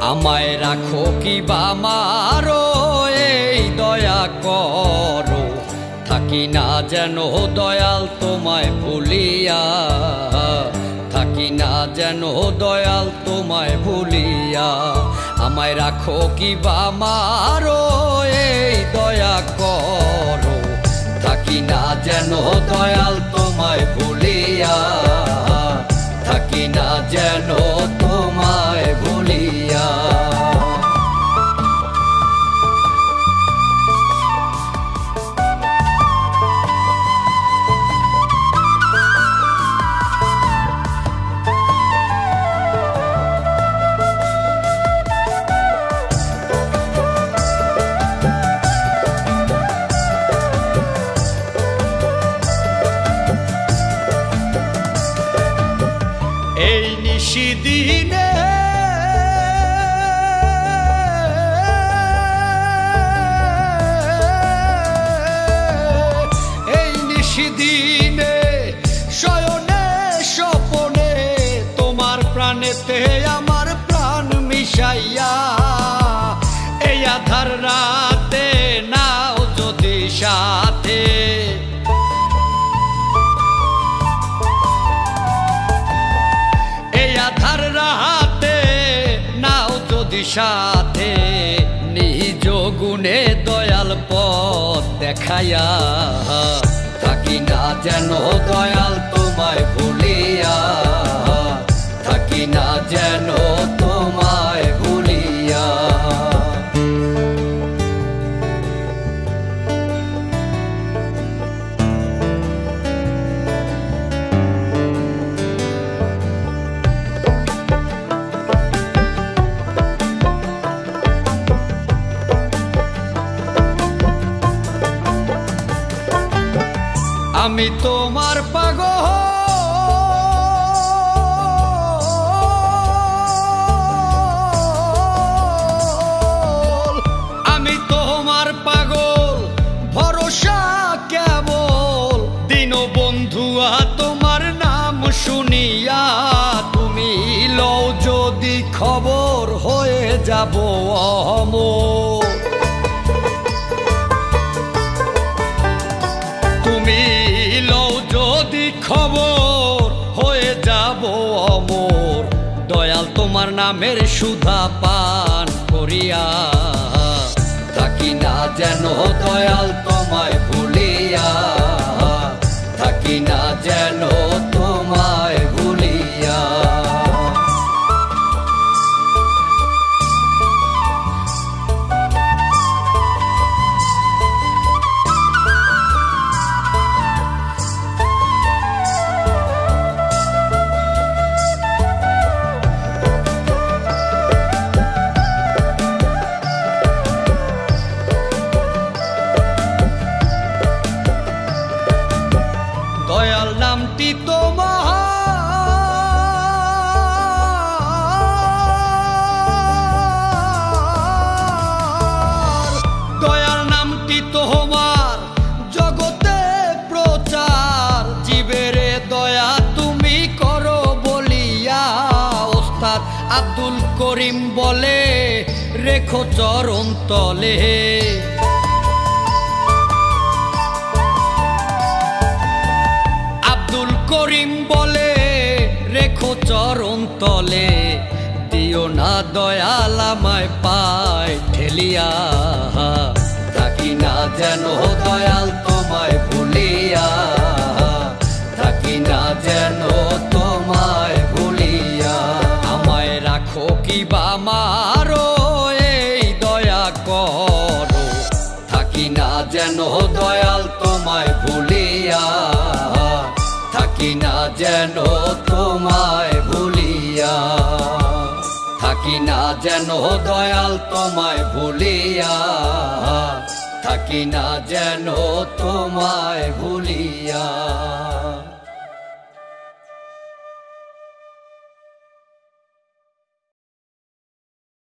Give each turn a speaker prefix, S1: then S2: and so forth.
S1: আমায় রাখো কি বা মারো, এই দয়া করো, থাকি না যেন দয়াল তোমায় ভুলিয়া, থাকি না যেন দয়াল তোমায় ভুলিয়া। আমায় রাখো কি বা মারো, এই দয়া করো, থাকি না যেন দয়াল তোমায় ভুলিয়া, থাকি না যেন তোমায় ভুলিয়া। এই নিশিদিনে শয়নে স্বপনে তোমার প্রাণেতে আমার প্রাণ মিশাইয়া, এই আধার রাতে নাও যদি সাথে, আধার রাতে নাও যদি সাথে, নিজ গুণে দয়াল পথ দেখাইয়া, থাকি না যেন দয়াল তোমায় ভুলিয়া, থাকি না যেন তোমায় ভুলিয়া। আমি তোমার পাগল, আমি তোমার পাগল, ভরসা কেবল দীনবন্ধুয়া তোমার নাম শুনিয়া, তুমি লও যদি খবর হয়ে যাব অমর, তুমি লও যদি খবর হয়ে যাব অমর, দয়াল তোমার নামের সুধা পান করিয়া, থাকি না যেন দয়াল তোমায় ভুলিয়া, থাকি না যেন তোমায় ভুলিয়া। দয়াল নামটি তোমার, দয়াল নামটি তোমার জগতে প্রচার, জীবেরে দয়া তুমি করো বলিয়া, ওস্তাদ আব্দুল করিম বলে রেখো চরণ তলে, করিম বলে রেখো চরণ তলে, দিও না দয়াল আমায় পায় ঠেলিয়া, থাকি না যেন দয়াল তোমায় ভুলিয়া, থাকি না যেন তোমায় ভুলিয়া। আমায় রাখো কি বা মারো, এই দয়া করো, থাকি না যেন দয়াল তোমায় ভুলিয়া, থাকি না যেন তোমায় ভুলিয়া, থাকি না যেন দয়াল তোমায় ভুলিয়া, থাকি না যেন তোমায়